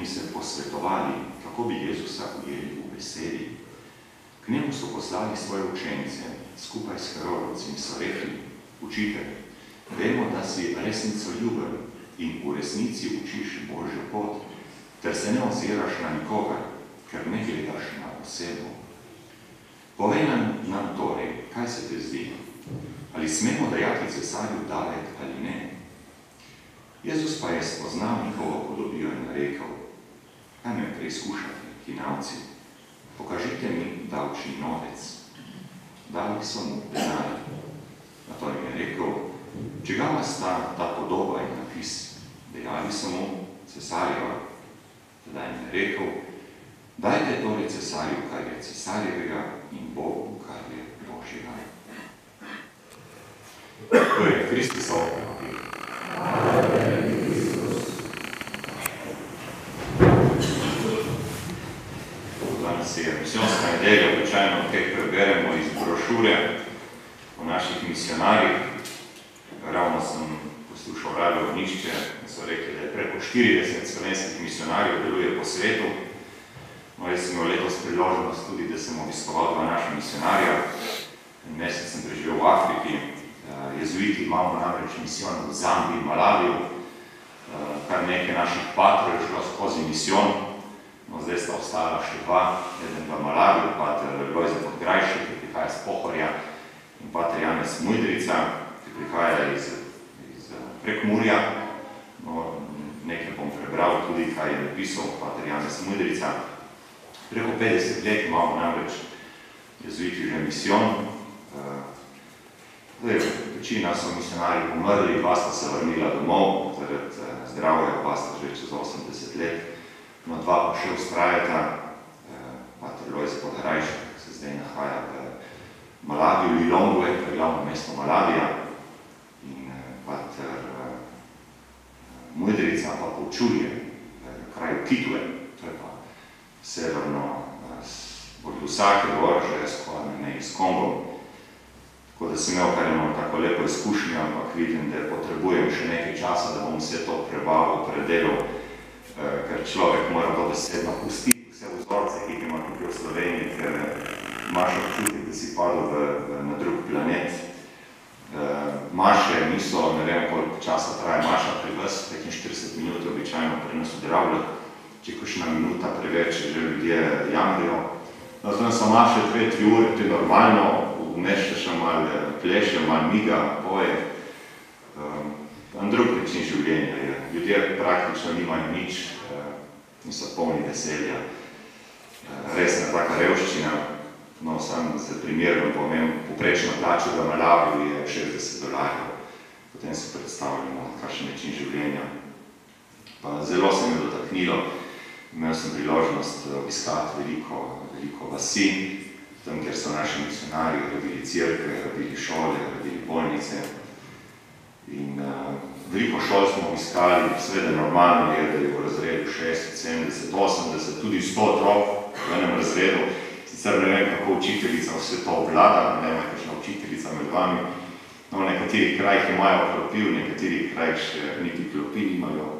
in se posvetovali, kako bi Jezusa ujeli v besedi. K njemu so poslali svoje učence, skupaj s Herodci in so rekli: Učitelj, vemo, da si resnicoljuben in v resnici učiš Božjo pot, ter se ne oziraš na nikogar, ker ne gledaš na osebo. Povej nam torej, kaj se te zdi? Ali smemo dajati cesarju davek ali ne? Jezus pa je spoznal njihovo podobijo in rekel: Kaj me preizkušate, hinavci? Pokažite mi davčni novec. Dali so mu denar. Nato jim je rekel: Čigava sta ta podoba in napis? Dejali so mu: Cesarjeva. Tedaj jim je rekel: Dajte torej cesarju, kar je cesarjevega, in Bogu, kar je Božjega. To je Kristusov evangelij. Danes je misijonska nedelja, običajno kaj preberemo iz brošure o naših misionarjih. Ravno sem poslušal Radio Ognišče in so rekli, da je preko 40 slovenskih misionarjev deluje po svetu. No, jaz sem imel letos priložnost tudi, da sem obiskoval dva naša misionarja. En mesec sem preživel v Afriki. Jezuiti imamo namreč misijon v Zambiji in Malaviju. Kar nekaj naših patrov je šlo skozi misijon. No, zdaj sta ostala še dva. Eden v Malaviju, pater Lojze Podgrajšek, ki prihaja iz Pohorja, in pater Janez Mujdrica, ki prihaja iz Prekmurja. No, nekaj bom prebral tudi, kaj je napisal pater Janez Mujdrica. Preko 50 let imamo namreč jezuiti že misijon. Večina so misionarji umrli, dva sta se vrnila domov, zaradi zdravja, dva sta že čez 80 let. No, dva pa še vztrajata. Pater Lojze Podgrajšek se zdaj nahaja v Malaviju, Lilongwe, to je glavno mesto Malavija. In pater Mujdrica pa poučuje v kraju Kitwe, to je pa severno od Lusake gor, že skoraj na meji s Kongom. Tako da sem imel kar eno tako lepo izkušnjo, ampak vidim, da potrebujem še nekaj časa, da bom vse to prebavil, predelal, ker človek mora dobesedno pustiti vse vzorce, ki ima tukaj v Sloveniji, ker imaš občutek, da si padel na drug planet. Maše niso, ne vem, koliko časa traja maša pri vas, 45 minut je običajno pri nas odravljati. Če kakšna minuta preveč, že ljudje jamrijo. No, tam so maše 2-3 ure, to je normalno, vmes še malo pleše, malo miga, poje. Drug način življenja je. Ljudje praktično nimajo nič in so polni veselja. Resna taka revščina. No, sam za primerno povem, poprečna plača v Malaviju je $60. Potem se predstavljamo, kakšen način življenja. Pa zelo se me dotaknilo. Imel sem priložnost obiskati veliko vasi, tam, kjer so naši misionarji gradili cerkve, gradili šole, gradili bolnice. In veliko šol smo obiskali, seveda normalno je, da je v razredu 60, 70, 80, tudi 100 otrok v enem razredu. Sicer ne vem, kako učiteljica vse to obvlada, ne vem, kakšna učiteljica med vami. No, v nekaterih krajih imajo klopi, v nekaterih krajih še niti klopi nimajo.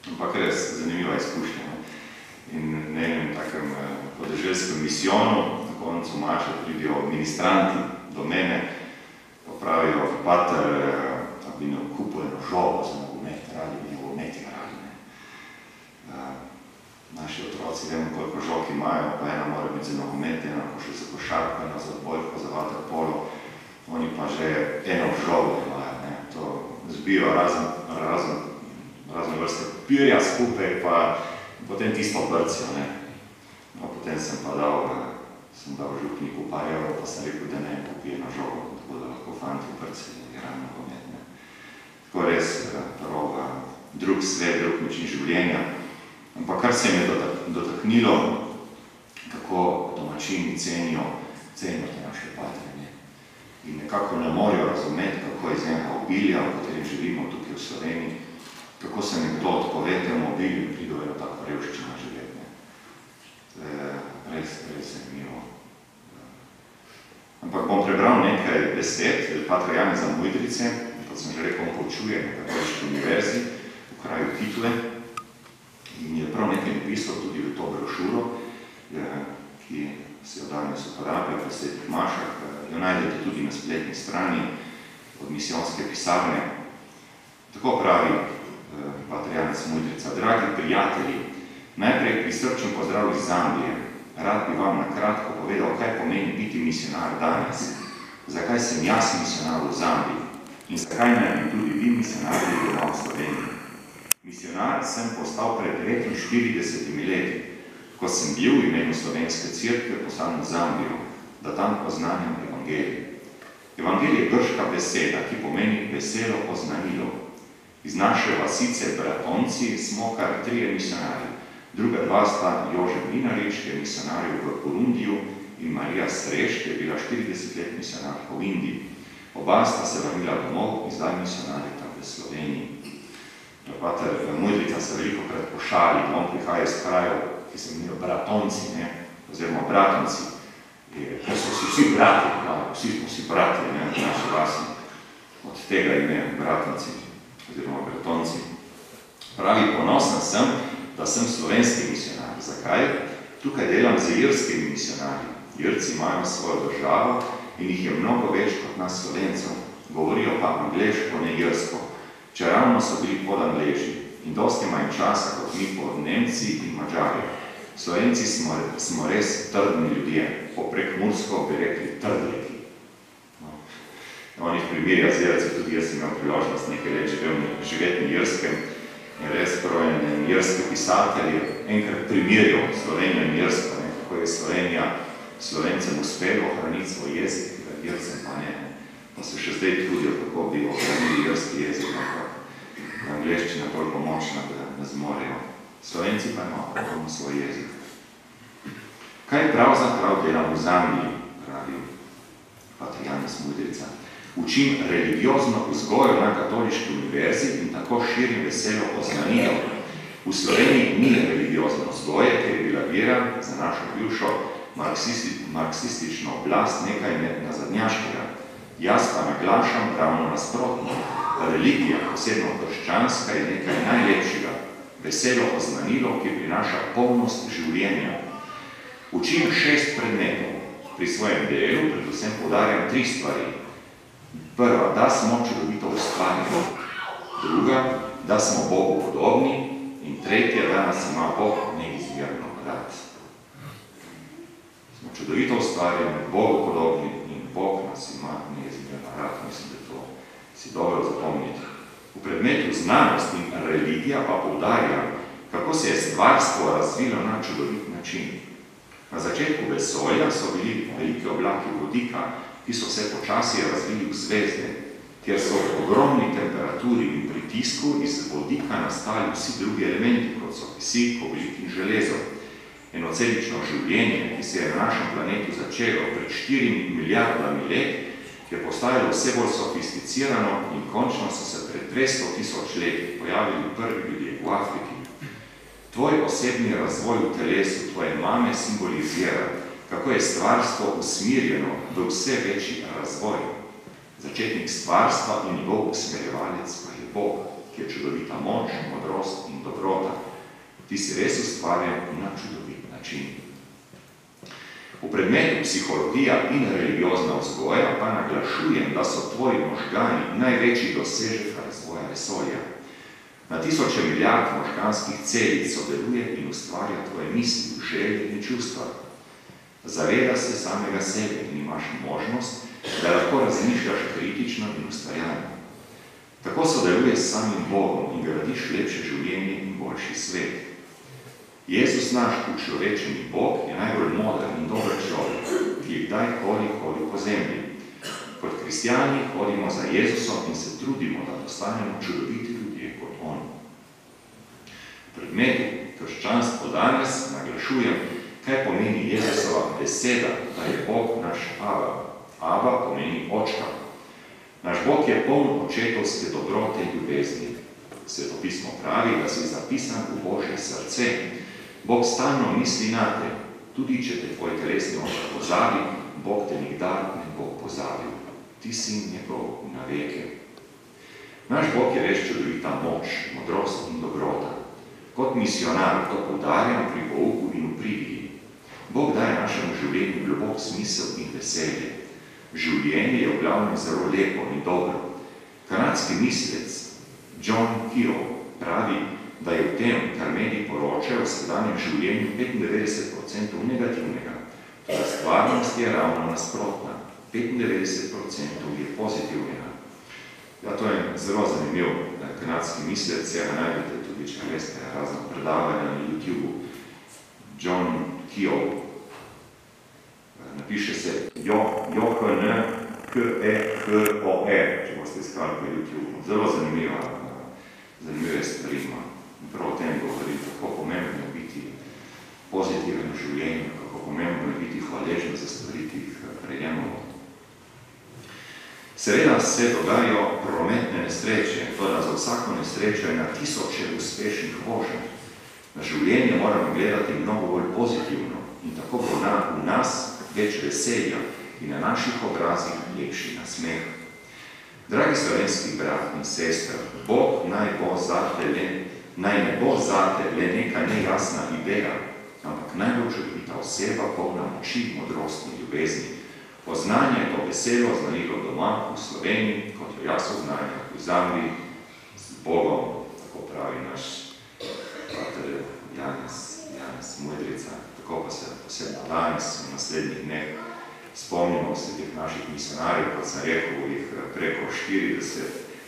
Ampak res zanimiva izkušnja. In na enem takem podeželskem misijonu, na koncu maša pridijo ministranti do mene, pa pravijo: Pater, da bi nam kupil eno žogo za nogomet, radi bi nogomet igrali. Naši otroci vemo, koliko žog imajo, pa ena mora biti za nogomet, ena še za košarko, ena za odbojko, za vaterpolo. Oni pa že eno žogo imajo. To zbijo razne vrste pirja skupaj, pa potem tisto brcijo. No, potem sem pa dal župniku par evrov, pa sem rekel, da ne kupi eno žogo, tako da lahko fanti brcijo in igrajo nogomet. Tako res, drug svet, drug način življenja. Ampak kar se je dotaknilo, kako domačini cenijo te naše patrine. In nekako ne morajo razumeti, kako iz enega obilja, v katerem živimo tukaj v Sloveniji, kako se nekdo odpove temu obilju in prido eno tako revščino življenje. To je res zanimivo. Ampak bom prebral nekaj besed patra Janeza Mujdrice, kot sem že rekel, on poučuje na Katoliški univerzi v kraju Kitwe. in je prav nekaj napisal tudi v to brošuro, ki se jo danes uporablja v svetih mašah, jo najdete tudi na spletni strani od misijonske pisarne. Tako pravi pater Janez Mudrica: dragi prijatelji, najprej prisrčen pozdrav iz Zambije. Rad bi vam na kratko povedal, kaj pomeni biti misionar danes. Zakaj sem jaz misionar v Zambiji in zakaj naj bi tudi vi misionarji doma v Sloveniji. Misionar sem postal pred 49 leti, ko sem bil v imenu Slovenske cerkve poslan v Zambijo, da tam oznanjam evangelij. Evangelij je grška beseda, ki pomeni veselo oznanilo. Iz naše vasice Bratonci smo kar 3 misionarji. Druga 2 sta Jože Mlinarič, ki je misionaril v Burundiju, in Marija Streš, ki je bila 40 let misionarka v Indiji. Oba sta se vrnila domov in zdaj misionarita v Sloveniji. Pater Mudrica se veliko krat pošali, on prihaja iz krajev, ki se imenujejo Bratonci, oziroma Bratonci, ker so vsi brati, vsi smo si brati v naši vasi, od tega ime Bratonci, oziroma Bratonci. Pravi, ponosen sem, da sem slovenski misionar. Zakaj? Tukaj delam z irskimi misionarji. Irci imajo svojo državo in jih je mnogo več kot nas Slovencov. Govorijo pa angleško, ne irsko. Čeravno so bili pod Angleži in dosti manj časa kot mi pod Nemci in Mađari. Slovenci smo res trdni ljudje. Po prekmursko bi rekli trdliki. On jih primerja z Irci, tudi jaz sem imel priložnost nekaj let živeti na Irskem in res projen irski pisatelj enkrat primerjal Slovenijo in Irsko, kako je Slovenija Slovencem uspelo ohraniti svoj jezik, Ircem pa ne. Pa se še zdaj trudijo, kako bi ohranili irski jezik, ampak angleščina toliko močna, da ne zmorejo. Slovenci pa imamo svoj jezik. Kaj pravzaprav delam v Zambiji, pravi pater Janez Mudrica? Učim religiozno vzgojo na katoliški univerzi in tako širim veselo oznanilo. V Sloveniji ni religiozno vzgoje, ker je bila vera za našo bivšo marksistično oblast nekaj nazadnjaškega. Jaz pa naglašam ravno nasprotno. Religija, posebno krščanska, je nekaj najlepšega. Veselo oznanilo, ki prinaša polnost življenja. Učim 6 predmetov. Pri svojem delu predvsem poudarjam 3 stvari. Prva, da smo čudovito ustvarjeni. Druga, da smo Bogu podobni. In tretja, da nas ima Bog neizmerno rad. Smo čudovito ustvarjeni, Bogu podobni in Bog nas ima neizmerno rad. Mislim, da to si dobro zapomniti. V predmetu znanost in religija pa poudarja, kako se je stvarstvo razvilo na čudovit način. Na začetku vesolja so bili veliki oblaki vodika, ki so se počasi razvili v zvezde, kjer so v ogromni temperaturi in pritisku iz vodika nastali vsi drugi elementi, kot so kisik, ogljik in železo. Enocelično življenje, ki se je na našem planetu začelo pred 4 milijardami let, je postajalo vse bolj sofisticirano in končno so se pred 200 000 leti pojavili prvi ljudje v Afriki. Tvoj osebni razvoj v telesu tvoje mame simbolizira, kako je stvarstvo usmirjeno v vse večji razvoj. Začetnik stvarstva in njegov usmerjevalec pa je Bog, ki je čudovita moč, modrost in dobrota. Ti si res ustvarjen na čudovit način. V predmetu psihologija in religiozna vzgoja pa naglašujem, da so tvoji možgani največji dosežek razvoja vesolja. Na tisoče milijard možganskih celic sodeluje in ustvarja tvoje misli, želje in čustva. Zaveda se samega sebe in imaš možnost, da lahko razmišljaš kritično in ustvarjalno. Tako sodeluješ s samim Bogom in gradiš lepše življenje in boljši svet. Jezus naš učlovečeni Bog je najbolj moder in dober človek, ki je kdajkoli hodil po zemlji. Kot kristjani hodimo za Jezusom in se trudimo, da postanemo čudoviti ljudje kot On. V predmetu krščanstvo danes naglašujem, kaj pomeni Jezusova beseda, da je Bog naš Aba. Aba pomeni očka. Naš Bog je poln očetovske dobrote in ljubezni. Svetopismo pravi, da si zapisan v Božje srce. Bog stalno misli na te, tudi če te tvoj telesni oček pozabi, Bog te nikdar ne bo pozabil. Ti si njegov na veke. Naš Bog je res čudovita moč, modrost in dobrota. Kot misionar to poudarjam pri pouku in v prigiji. Bog daje našemu življenju globok smisel in veselje. Življenje je v glavnem zelo lepo in dobro. Kanadski mislec John Keogh pravi, da je v tem, kar mediji poročajo o sedanjem življenju 95% negativnega. Toda stvarnost je ravno nasprotna. 95% je pozitivnega. Ja, to je zelo zanimiv kanadski mislec, ga najdete tudi, če veste, razno predavanja na YouTube. John Keogh. Napiše se J-O-H-N-K-E-H-O-E, če boste iskali po YouTube. Zelo zanimive stvari ima. Prav o tem govorim, kako pomembno je biti pozitiven v življenju, kako pomembno je biti hvaležen za stvari, ki jih prejemamo. Seveda se dogajajo prometne nesreče, toda za vsako nesrečo je na tisoče uspešnih voženj. Na življenje moramo gledati mnogo bolj pozitivno in tako bo v nas več veselja in na naših obrazih lepši nasmeh. Dragi slovenski brat in sester, Bog naj ne bo zate le neka nejasna ideja, ampak najbolj čudovita oseba, polna moči, modrosti in ljubezni. Poznanje je to veselo znanilo doma v Sloveniji, kot jo jaz oznanja v Zambiji, z Bogom, tako pravi naš pater Janez Mudrica. Tako pa se posebno danes v naslednjih dneh spomnimo vse teh naših misionarjev, kot sem rekel, jih preko 40,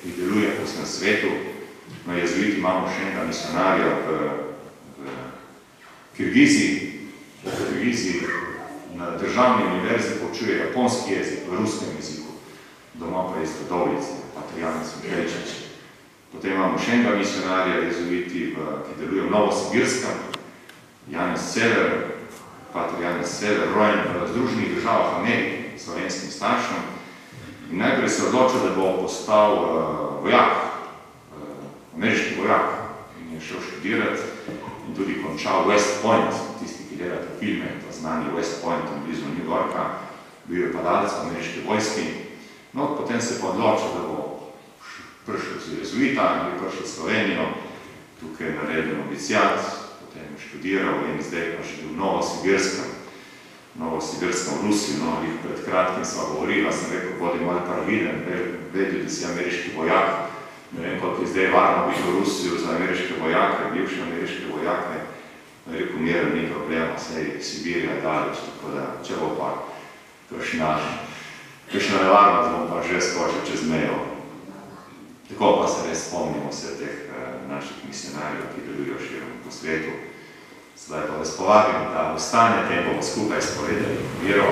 jih deluje po vsem svetu. No, jezuiti imamo še enega misionarja v Kirgiziji, na državni univerzi poučuje japonski jezik, v ruskem jeziku, doma pa iz Radovljice, pater Janez Mudričič. Potem imamo še enega misionarja, jezuiti, ki deluje v Novosibirskem, Janez Sever, pater Janez Sever, rojen v Združenih državah Amerike, slovenskim staršem. In najprej se odločil, da bo postal vojak, ameriški vojak, in je šel študirati in tudi končal West Point, tisti, ki delate filme, to znani West Point, blizu New Yorka, bil je padalec v ameriški vojski. No, potem se pa odločil, da bo prišel z jezuita in je prišel v Slovenijo, tukaj je naredil noviciat, potem je študiral in zdaj pa še v Novosibirskem v Rusiji, no, jih pred kratkim sva govorila, sem rekel, bodi malo parviden, vedel, da si ameriški vojak, ne vem, koliko je zdaj varno biti v Rusiju za ameriške vojake, bivše ameriške vojake, rekel, miren, ni problema, sej Sibirija je daleč, tako da, če bo pa kakšna nevarnost, bom pa že skočil čez mejo. Tako pa se res spomnimo vse teh naših misionarjev, ki delujo širom po svetu. Zdaj pa vas povabim, da ostanete in bomo skupaj spovedali miro.